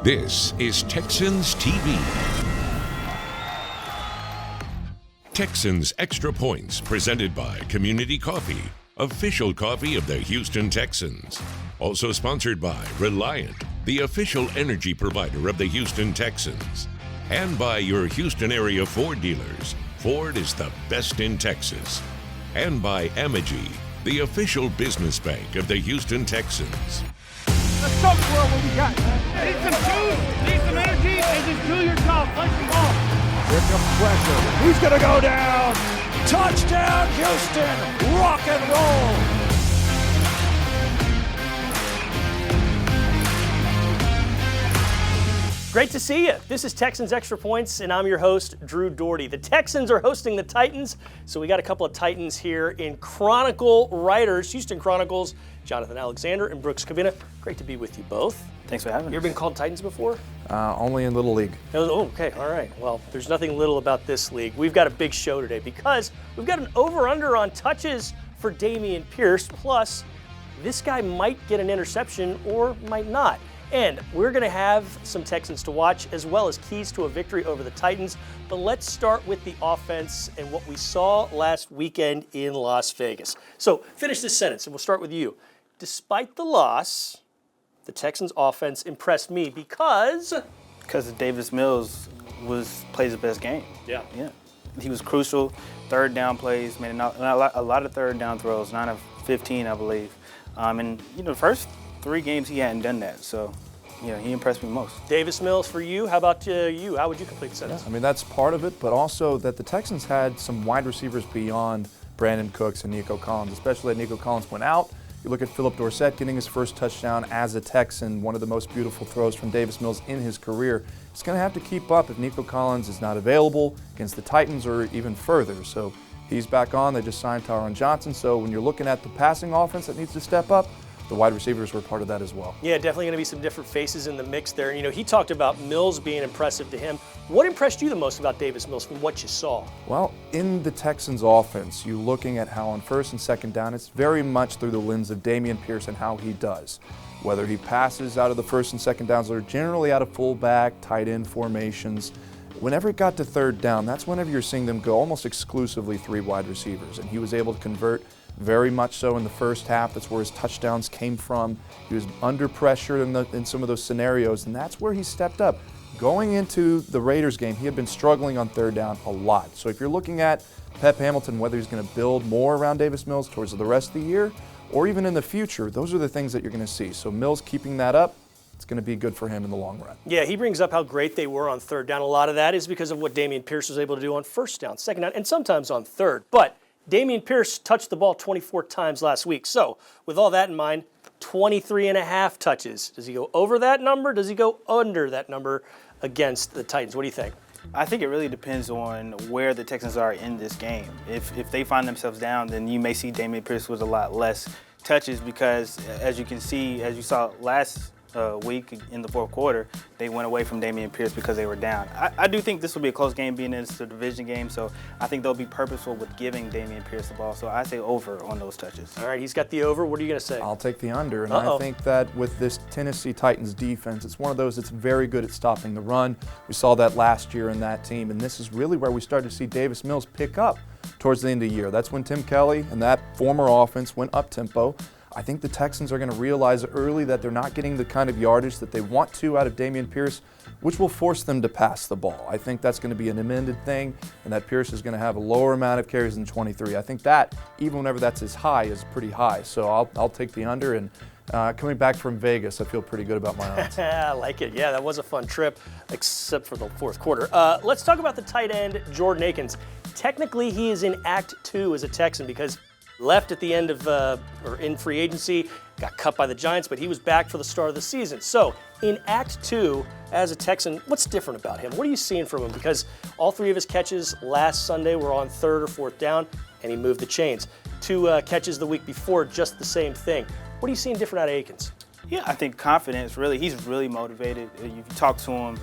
This is Texans TV. Texans Extra Points, presented by Community Coffee, official coffee of the Houston Texans. Also sponsored by Reliant, the official energy provider of the Houston Texans. And by your Houston area Ford dealers. Ford is the best in Texas. And by Amegy, the official business bank of the Houston Texans. Let's talk for what we got. Need some juice, need some energy, and just do your job. Punch the ball. Here comes pressure. He's going to go down. Touchdown, Houston. Rock and roll. Great to see you. This is Texans Extra Points, and I'm your host, Drew Dougherty. The Texans are hosting the Titans, so we got a couple of Titans here in Chronicle writers, Houston Chronicles, Jonathan Alexander and Brooks Kubena. Great to be with you both. Thanks for having us. You ever been called Titans before? Only in Little League. Oh, okay, all right. Well, there's nothing little about this league. We've got a big show today because we've got an over-under on touches for Dameon Pierce, plus this guy might get an interception or might not. And we're going to have some Texans to watch, as well as keys to a victory over the Titans. But let's start with the offense and what we saw last weekend in Las Vegas. So finish this sentence, and we'll start with you. Despite the loss, the Texans offense impressed me because Davis Mills plays the best game. Yeah. He was crucial. Third down plays, made a lot of third down throws, 9 of 15, I believe. And the first 3 games he hadn't done that, so he impressed me most. Davis Mills for you. How about you? How would you complete the sentence? Yeah, I mean, that's part of it, but also that the Texans had some wide receivers beyond Brandon Cooks and Nico Collins, especially that Nico Collins went out. You look at Philip Dorsett getting his first touchdown as a Texan, one of the most beautiful throws from Davis Mills in his career. He's going to have to keep up if Nico Collins is not available against the Titans or even further. So he's back on. They just signed Tyron Johnson. So when you're looking at the passing offense that needs to step up, the wide receivers were part of that as well. Yeah, definitely going to be some different faces in the mix there. He talked about Mills being impressive to him. What impressed you the most about Davis Mills from what you saw? Well, in the Texans offense, you're looking at how on first and second down, it's very much through the lens of Dameon Pierce and how he does. Whether he passes out of the first and second downs, or generally out of fullback, tight end formations. Whenever it got to third down, that's whenever you're seeing them go almost exclusively 3 wide receivers. And he was able to convert very much so in the first half. That's where his touchdowns came from. He was under pressure in some of those scenarios, and that's where he stepped up. Going into the Raiders game, he had been struggling on third down a lot. So if you're looking at Pep Hamilton, whether he's going to build more around Davis Mills towards the rest of the year or even in the future, those are the things that you're going to see. So Mills keeping that up, it's going to be good for him in the long run. Yeah, he brings up how great they were on third down. A lot of that is because of what Dameon Pierce was able to do on first down, second down, and sometimes on third. But Dameon Pierce touched the ball 24 times last week. So with all that in mind, 23.5 touches. Does he go over that number? Does he go under that number against the Titans? What do you think? I think it really depends on where the Texans are in this game. If they find themselves down, then you may see Dameon Pierce with a lot less touches because, as you can see, as you saw last week in the fourth quarter, they went away from Dameon Pierce because they were down. I do think this will be a close game, being it's a division game, so I think they'll be purposeful with giving Dameon Pierce the ball. So I say over on those touches. All right, he's got the over. What are you going to say? I'll take the under, and I think that with this Tennessee Titans defense, it's one of those that's very good at stopping the run. We saw that last year in that team, and this is really where we started to see Davis Mills pick up towards the end of the year. That's when Tim Kelly and that former offense went up-tempo. I think the Texans are going to realize early that they're not getting the kind of yardage that they want to out of Dameon Pierce, which will force them to pass the ball. I think that's going to be an amended thing, and that Pierce is going to have a lower amount of carries than 23. I think that, even whenever that's as high, is pretty high. So I'll take the under, and coming back from Vegas, I feel pretty good about my odds. I like it. Yeah, that was a fun trip, except for the fourth quarter. Let's talk about the tight end, Jordan Akins. Technically, he is in Act 2 as a Texan because left at the end of, or in free agency, got cut by the Giants, but he was back for the start of the season. So in Act 2, as a Texan, what's different about him? What are you seeing from him? Because all 3 of his catches last Sunday were on third or fourth down, and he moved the chains. 2 catches the week before, just the same thing. What are you seeing different out of Akins? Yeah, I think confidence, really. He's really motivated. If you talk to him,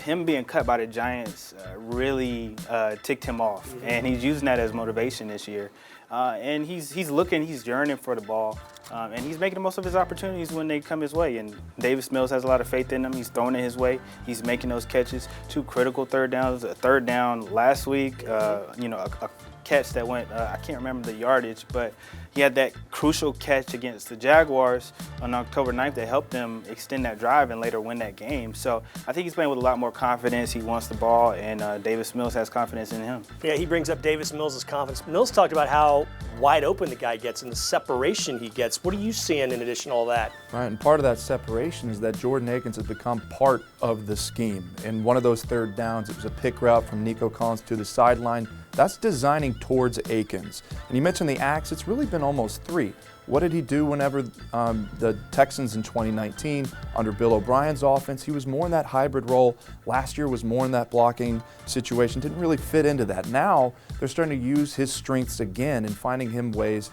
him being cut by the Giants really ticked him off, and he's using that as motivation this year. And he's yearning for the ball. And he's making the most of his opportunities when they come his way. And Davis Mills has a lot of faith in him. He's throwing it his way. He's making those catches. 2 critical third downs. A third down last week, a catch that went, I can't remember the yardage, but he had that crucial catch against the Jaguars on October 9th that helped them extend that drive and later win that game. So I think he's playing with a lot more confidence. He wants the ball, and Davis Mills has confidence in him. Yeah, he brings up Davis Mills' confidence. Mills talked about how wide open the guy gets and the separation he gets. What are you seeing in addition to all that? Right, and part of that separation is that Jordan Akins has become part of the scheme. In one of those third downs, it was a pick route from Nico Collins to the sideline. That's designing towards Akins. And you mentioned the acts, it's really been almost 3. What did he do whenever the Texans in 2019, under Bill O'Brien's offense, he was more in that hybrid role. Last year was more in that blocking situation, didn't really fit into that. Now they're starting to use his strengths again and finding him ways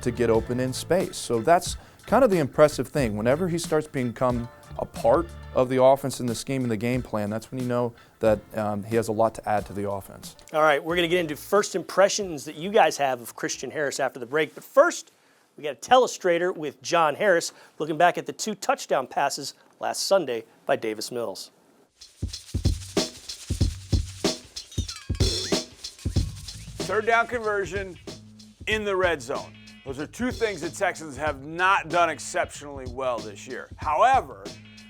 to get open in space. So that's kind of the impressive thing. Whenever he starts become a part of the offense and the scheme and the game plan, that's when you know that he has a lot to add to the offense. All right, we're going to get into first impressions that you guys have of Christian Harris after the break. But first, we got a Telestrator with John Harris looking back at the 2 touchdown passes last Sunday by Davis Mills. Third down conversion in the red zone. Those are 2 things the Texans have not done exceptionally well this year. However,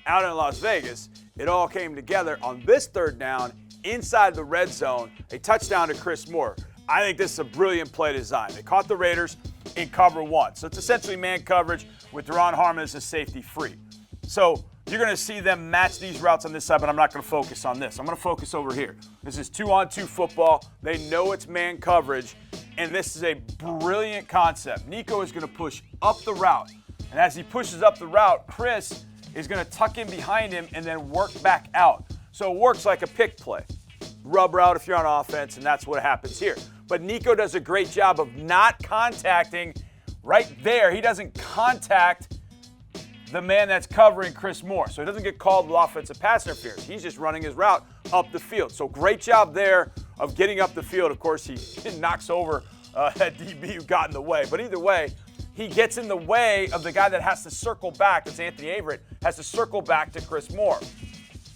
out in Las Vegas, it all came together on this third down inside the red zone, a touchdown to Chris Moore. I think this is a brilliant play design. They caught the Raiders in cover 1. So it's essentially man coverage with Deron Harmon as a safety free. So you're going to see them match these routes on this side, but I'm not going to focus on this. I'm going to focus over here. This is 2-on-2 football. They know it's man coverage, and this is a brilliant concept. Nico is going to push up the route, and as he pushes up the route, Chris is going to tuck in behind him and then work back out. So it works like a pick play. Rub route if you're on offense, and that's what happens here. But Nico does a great job of not contacting right there. He doesn't contact the man that's covering Chris Moore. So he doesn't get called with offensive pass interference. He's just running his route up the field. So great job there of getting up the field. Of course, he knocks over that DB who got in the way. But either way, he gets in the way of the guy that has to circle back. That's Anthony Averett, has to circle back to Chris Moore.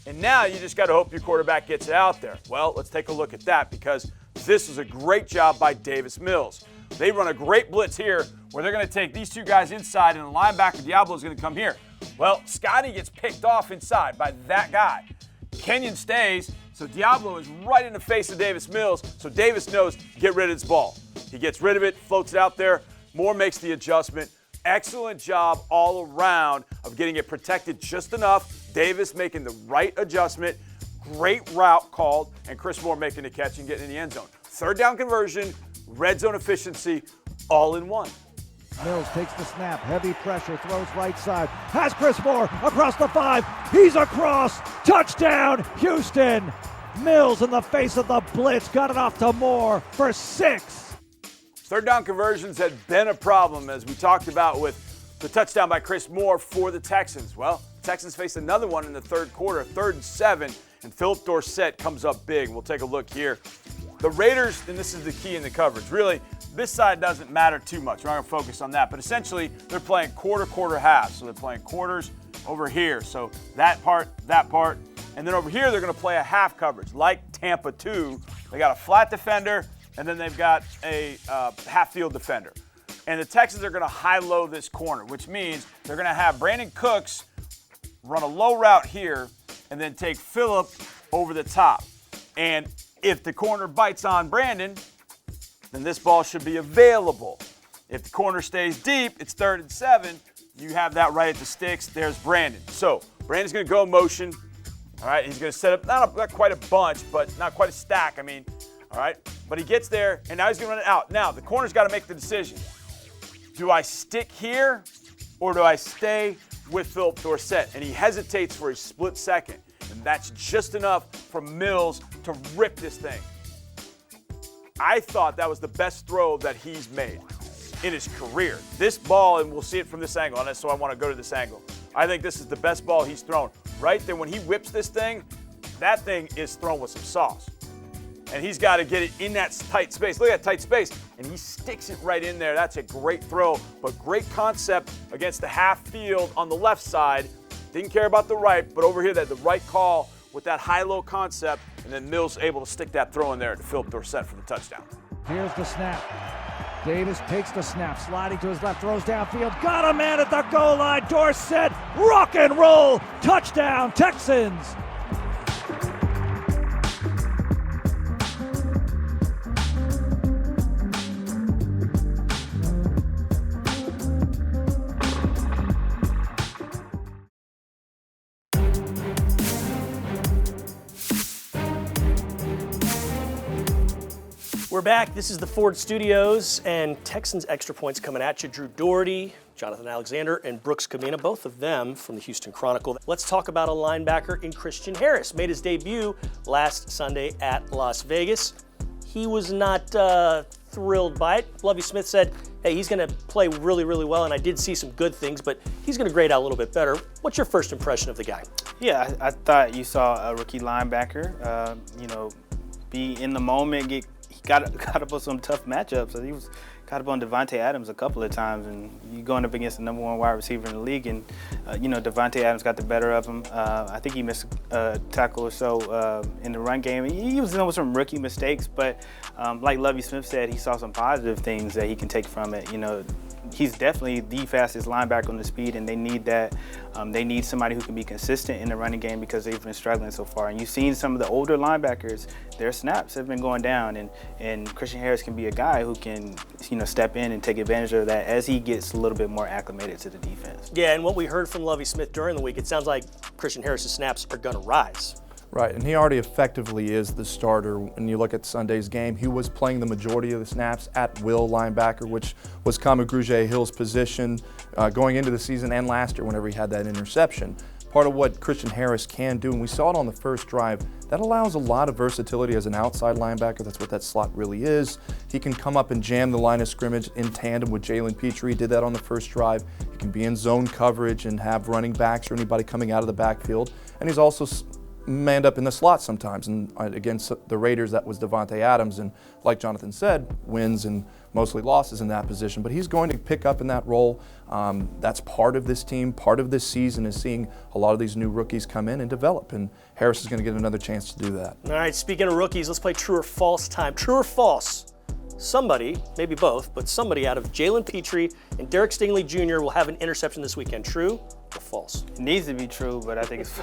And now you just got to hope your quarterback gets it out there. Well, let's take a look at that because this is a great job by Davis Mills. They run a great blitz here where they're going to take these 2 guys inside and the linebacker Diablo is going to come here. Well, Scotty gets picked off inside by that guy. Kenyon stays, so Diablo is right in the face of Davis Mills, so Davis knows get rid of his ball. He gets rid of it, floats it out there. Moore makes the adjustment. Excellent job all around of getting it protected just enough. Davis making the right adjustment. Great route called, and Chris Moore making the catch and getting in the end zone. Third down conversion, red zone efficiency, all in one. Mills takes the snap, heavy pressure, throws right side, has Chris Moore across the 5, he's across, touchdown, Houston! Mills in the face of the blitz, got it off to Moore for 6. Third down conversions had been a problem, as we talked about with the touchdown by Chris Moore for the Texans. Well, Texans face another one in the third quarter, 3rd and 7, and Philip Dorsett comes up big. We'll take a look here. The Raiders, and this is the key in the coverage, really, this side doesn't matter too much. We're not going to focus on that, but essentially they're playing quarter, half. So they're playing quarters over here. So that part, and then over here they're going to play a half coverage, like Tampa 2. They got a flat defender, and then they've got a half-field defender. And the Texans are going to high-low this corner, which means they're going to have Brandon Cooks run a low route here and then take Phillip over the top. And if the corner bites on Brandon, then this ball should be available. If the corner stays deep, it's 3rd and 7. You have that right at the sticks. There's Brandon. So Brandon's going to go in motion. All right, he's going to set up not quite a bunch, but not quite a stack. All right, but he gets there, and now he's going to run it out. Now, the corner's got to make the decision. Do I stick here, or do I stay with Philip Dorsett? And he hesitates for a split second, and that's just enough for Mills to rip this thing. I thought that was the best throw that he's made in his career. This ball, and we'll see it from this angle, and so I want to go to this angle. I think this is the best ball he's thrown. Right there, when he whips this thing, that thing is thrown with some sauce. and he's got to get it in that tight space. Look at that tight space, and he sticks it right in there. That's a great throw, but great concept against the half field on the left side. Didn't care about the right, but over here, the right call with that high-low concept, and then Mills able to stick that throw in there to Philip Dorsett for the touchdown. Here's the snap. Davis takes the snap, sliding to his left, throws downfield. Got a man at the goal line. Dorsett, rock and roll. Touchdown, Texans. We're back. This is the Ford Studios, and Texans Extra Points coming at you. Drew Dougherty, Jonathan Alexander, and Brooks Kubena, both of them from the Houston Chronicle. Let's talk about a linebacker in Christian Harris. Made his debut last Sunday at Las Vegas. He was not thrilled by it. Lovie Smith said, hey, he's going to play really, really well, and I did see some good things, but he's going to grade out a little bit better. What's your first impression of the guy? Yeah, I thought you saw a rookie linebacker, be in the moment, he got up on some tough matchups. So he was got up on Davante Adams a couple of times, and you going up against the #1 wide receiver in the league, and Davante Adams got the better of him. I think he missed a tackle or so in the run game. He was dealing with some rookie mistakes, but like Lovie Smith said, he saw some positive things that he can take from it. He's definitely the fastest linebacker on the speed, and they need that. They need somebody who can be consistent in the running game because they've been struggling so far. And you've seen some of the older linebackers, their snaps have been going down, and Christian Harris can be a guy who can, step in and take advantage of that as he gets a little bit more acclimated to the defense. Yeah, and what we heard from Lovie Smith during the week, it sounds like Christian Harris's snaps are going to rise. Right, and he already effectively is the starter. When you look at Sunday's game, he was playing the majority of the snaps at will linebacker, which was Kama Grugier-Hill's position going into the season and last year whenever he had that interception. Part of what Christian Harris can do, and we saw it on the first drive, that allows a lot of versatility as an outside linebacker. That's what that slot really is. He can come up and jam the line of scrimmage in tandem with Jalen Petrie. He did that on the first drive. He can be in zone coverage and have running backs or anybody coming out of the backfield. And he's also manned up in the slot sometimes, and against the Raiders, that was Davante Adams, and like Jonathan said, wins and mostly losses in that position, but he's going to pick up in that role. That's part of this team. Part of this season is seeing a lot of these new rookies come in and develop, and Harris is going to get another chance to do that. All right, speaking of rookies, let's play true or false time. True or false? Somebody, maybe both, but somebody out of Jalen Petrie and Derek Stingley Jr. will have an interception this weekend. True or false? It needs to be true, but I think it's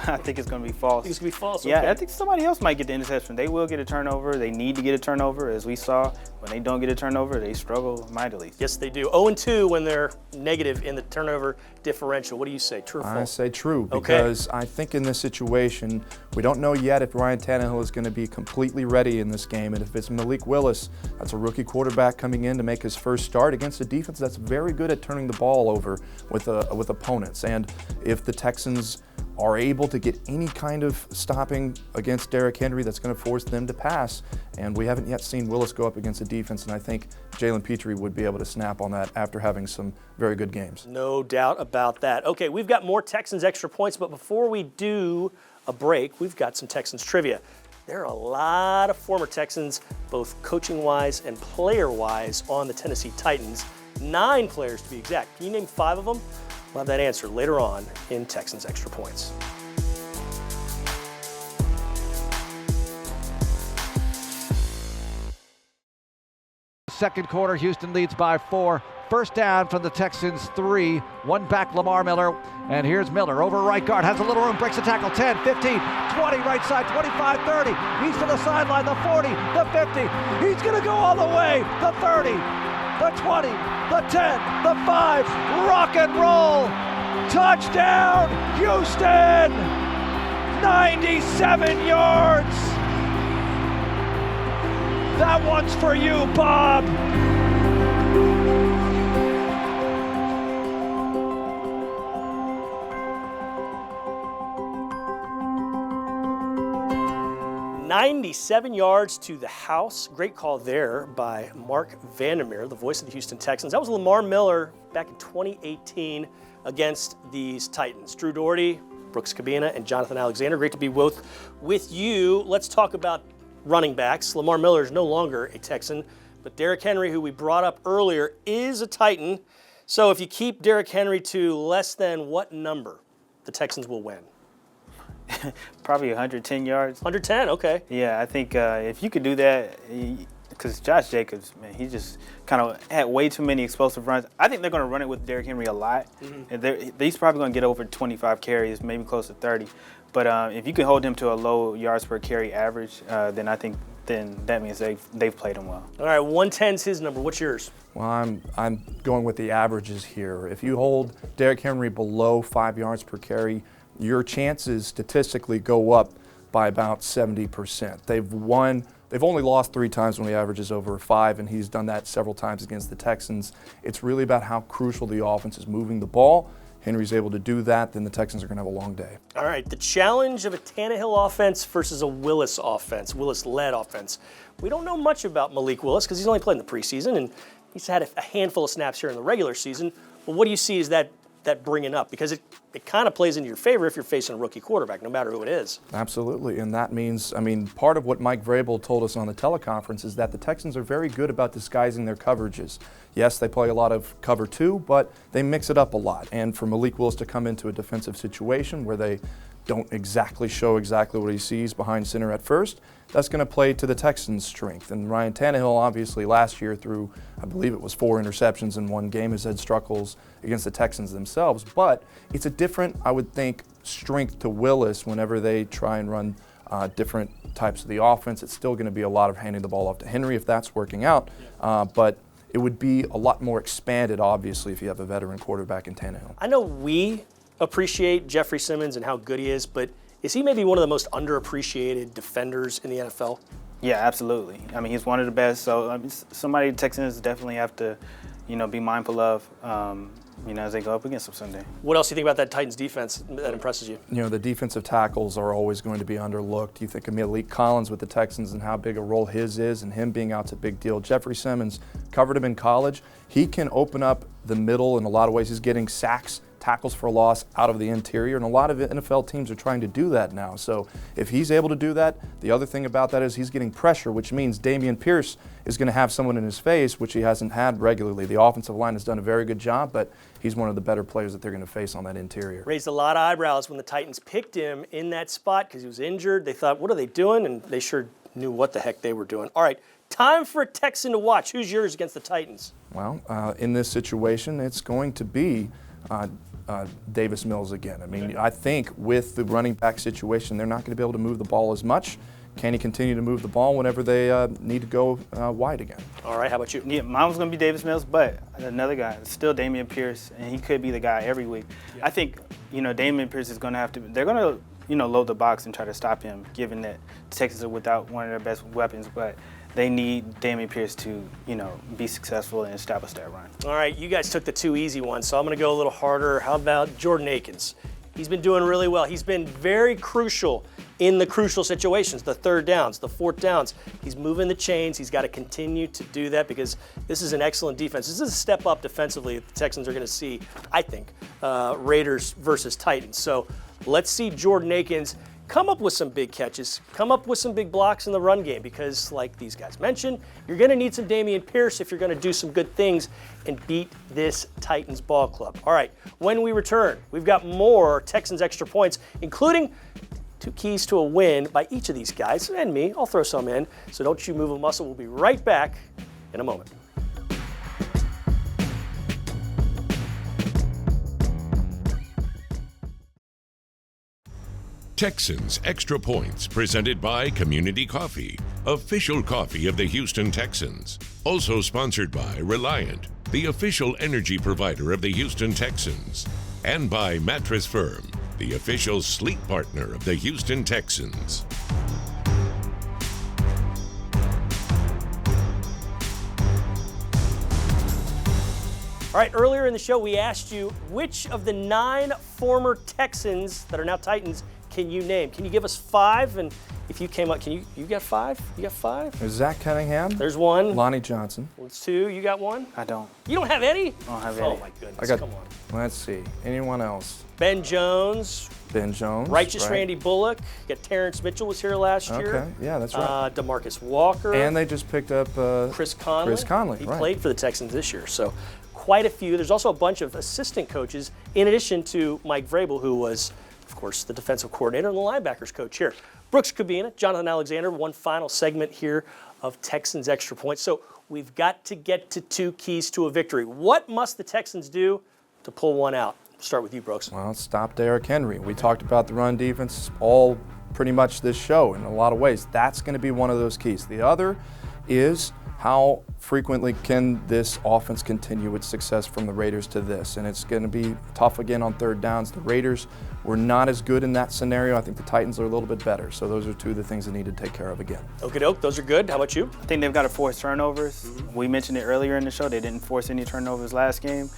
going to be false. It's going to be false? Yeah, okay. I think somebody else might get the interception. They will get a turnover. They need to get a turnover, as we saw. When they don't get a turnover, they struggle mightily. Yes, they do. 0-2 when they're negative in the turnover differential. What do you say, true or false? I say true, because I think in this situation, we don't know yet if Ryan Tannehill is going to be completely ready in this game, and if it's Malik Willis, that's a rookie quarterback coming in to make his first start against a defense that's very good at turning the ball over with opponents. And if the Texans are able to get any kind of stopping against Derrick Henry, that's going to force them to pass. And we haven't yet seen Willis go up against a defense, and I think Jalen Petrie would be able to snap on that after having some very good games. No doubt about that. Okay, we've got more Texans Extra Points, but before we do a break, we've got some Texans trivia. There are a lot of former Texans, both coaching-wise and player-wise, on the Tennessee Titans. 9 players to be exact. Can you name 5 of them? We'll have that answer later on in Texans Extra Points. Second quarter, Houston leads by 4. First down from the Texans 3. One back, Lamar Miller. And here's Miller over right guard. Has a little room, breaks the tackle. 10, 15, 20, right side, 25, 30. He's to the sideline, the 40, the 50. He's going to go all the way. The 30, the 20, the 10, the 5. Rock and roll. Touchdown, Houston. 97 yards. That one's for you, Bob. "97 yards to the house." Great call there by Mark Vandermeer, the voice of the Houston Texans. That was Lamar Miller back in 2018 against these Titans. Drew Dougherty, Brooks Kubena, and Jonathan Alexander. Great to be both with you. Let's talk about running backs. Lamar Miller is no longer a Texan, but Derrick Henry, who we brought up earlier, is a Titan. So if you keep Derrick Henry to less than what number, the Texans will win? Probably 110 yards. 110, okay. Yeah, I think if you could do that, because Josh Jacobs, man, he just kind of had way too many explosive runs. I think they're going to run it with Derrick Henry a lot. And he's probably going to get over 25 carries, maybe close to 30. But if you can hold him to a low yards per carry average, then I think that means they've played him well. All right, 110's his number. What's yours? Well, I'm going with the averages here. If you hold Derrick Henry below 5 yards per carry, your chances statistically go up by about 70%. They've only lost 3 times when the average is over 5, and he's done that several times against the Texans. It's really about how crucial the offense is moving the ball. Henry's able to do that, then the Texans are going to have a long day. All right, the challenge of a Tannehill offense versus a Willis offense, Willis-led offense. We don't know much about Malik Willis because he's only played in the preseason, and he's had a handful of snaps here in the regular season. But what do you see as that bringing up? Because it kind of plays into your favor if you're facing a rookie quarterback, no matter who it is. Absolutely, and that means, part of what Mike Vrabel told us on the teleconference is that the Texans are very good about disguising their coverages. Yes, they play a lot of cover 2, but they mix it up a lot. And for Malik Willis to come into a defensive situation where they don't show exactly what he sees behind center at first, that's going to play to the Texans' strength. And Ryan Tannehill, obviously, last year threw, I believe it was 4 interceptions in one game, has had struggles against the Texans themselves. But it's a different, I would think, strength to Willis whenever they try and run different types of the offense. It's still going to be a lot of handing the ball off to Henry if that's working out. But it would be a lot more expanded, obviously, if you have a veteran quarterback in Tannehill. I know we appreciate Jeffrey Simmons and how good he is, but is he maybe one of the most underappreciated defenders in the NFL? Yeah, absolutely. He's one of the best. So somebody the Texans definitely have to, be mindful of, as they go up against them Sunday. What else do you think about that Titans defense that impresses you? The defensive tackles are always going to be underlooked. You think of Malik Collins with the Texans and how big a role his is, and him being out's a big deal. Jeffrey Simmons covered him in college. He can open up the middle in a lot of ways. He's getting sacks, tackles for loss out of the interior, and a lot of NFL teams are trying to do that now. So if he's able to do that, the other thing about that is he's getting pressure, which means Dameon Pierce is going to have someone in his face, which he hasn't had regularly. The offensive line has done a very good job, but he's one of the better players that they're going to face on that interior. Raised a lot of eyebrows when the Titans picked him in that spot because he was injured. They thought, what are they doing? And they sure knew what the heck they were doing. All right, time for a Texan to watch. Who's yours against the Titans? Well, in this situation, it's going to be Davis Mills again. I think with the running back situation, they're not going to be able to move the ball as much. Can he continue to move the ball whenever they need to go wide again? All right, how about you? Yeah, mine was going to be Davis Mills, but another guy, still Dameon Pierce, and he could be the guy every week. Yeah. I think, Dameon Pierce is going to have to, they're going to, load the box and try to stop him, given that the Texans are without one of their best weapons, but they need Dameon Pierce to, be successful and establish that run. All right, you guys took the 2 easy ones, so I'm going to go a little harder. How about Jordan Akins? He's been doing really well. He's been very crucial in the crucial situations, the 3rd downs, the 4th downs. He's moving the chains. He's got to continue to do that because this is an excellent defense. This is a step up defensively that the Texans are going to see, I think, Raiders versus Titans. So let's see Jordan Akins come up with some big catches, come up with some big blocks in the run game because, like these guys mentioned, you're going to need some Dameon Pierce if you're going to do some good things and beat this Titans ball club. All right, when we return, we've got more Texans Extra Points, including 2 keys to a win by each of these guys and me. I'll throw some in, so don't you move a muscle. We'll be right back in a moment. Texans Extra Points, presented by Community Coffee, official coffee of the Houston Texans. Also sponsored by Reliant, the official energy provider of the Houston Texans. And by Mattress Firm, the official sleep partner of the Houston Texans. All right, earlier in the show, we asked you which of the 9 former Texans that are now Titans can you name? Can you give us 5? And if you came up, you got 5? You got 5? There's Zach Cunningham. There's 1. Lonnie Johnson. There's 2. You got 1? I don't. You don't have any? I don't have any. Oh my goodness, come on. Let's see. Anyone else? Ben Jones. Righteous right. Randy Bullock. You got Terrence Mitchell was here last year. Okay, yeah, that's right. DeMarcus Walker. And they just picked up Chris Conley. He right. played for the Texans this year. So quite a few. There's also a bunch of assistant coaches in addition to Mike Vrabel, who was, of course, the defensive coordinator and the linebackers coach here. Brooks Kubena, Jonathan Alexander, one final segment here of Texans Extra Points. So we've got to get to 2 keys to a victory. What must the Texans do to pull one out? Start with you, Brooks. Well, stop Derrick Henry. We talked about the run defense all pretty much this show in a lot of ways. That's going to be one of those keys. The other is how frequently can this offense continue its success from the Raiders to this? And it's going to be tough again on third downs. The Raiders were not as good in that scenario. I think the Titans are a little bit better. So those are 2 of the things they need to take care of again. Okie doke, those are good. How about you? I think they've got to force turnovers. We mentioned it earlier in the show. They didn't force any turnovers last game.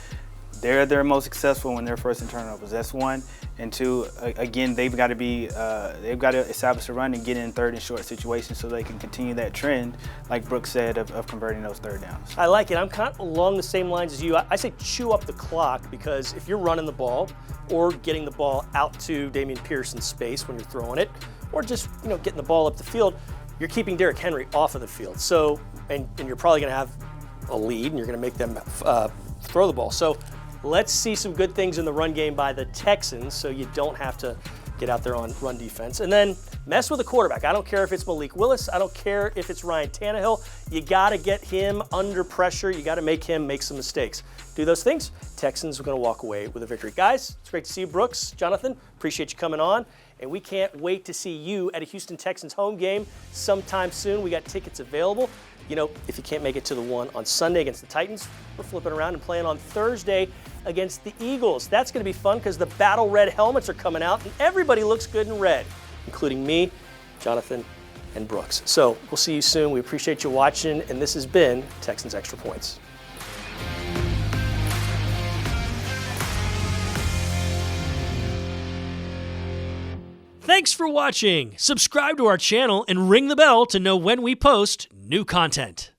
They're most successful when they're forcing turnovers. That's 1. And 2, again, they've got to establish a run and get in third and short situations so they can continue that trend, like Brooks said, of converting those third downs. I like it. I'm kind of along the same lines as you. I say chew up the clock, because if you're running the ball or getting the ball out to Dameon Pierce in space when you're throwing it, or just getting the ball up the field, you're keeping Derrick Henry off of the field. So, and you're probably going to have a lead, and you're going to make them throw the ball. So let's see some good things in the run game by the Texans, so you don't have to get out there on run defense. And then mess with the quarterback. I don't care if it's Malik Willis. I don't care if it's Ryan Tannehill. You got to get him under pressure. You got to make him make some mistakes. Do those things, Texans are going to walk away with a victory. Guys, it's great to see you. Brooks, Jonathan, appreciate you coming on. And we can't wait to see you at a Houston Texans home game sometime soon. We got tickets available. If you can't make it to the one on Sunday against the Titans, we're flipping around and playing on Thursday against the Eagles. That's going to be fun because the battle red helmets are coming out and everybody looks good in red, including me, Jonathan, and Brooks. So we'll see you soon. We appreciate you watching, and this has been Texans Extra Points. Thanks for watching. Subscribe to our channel and ring the bell to know when we post new content.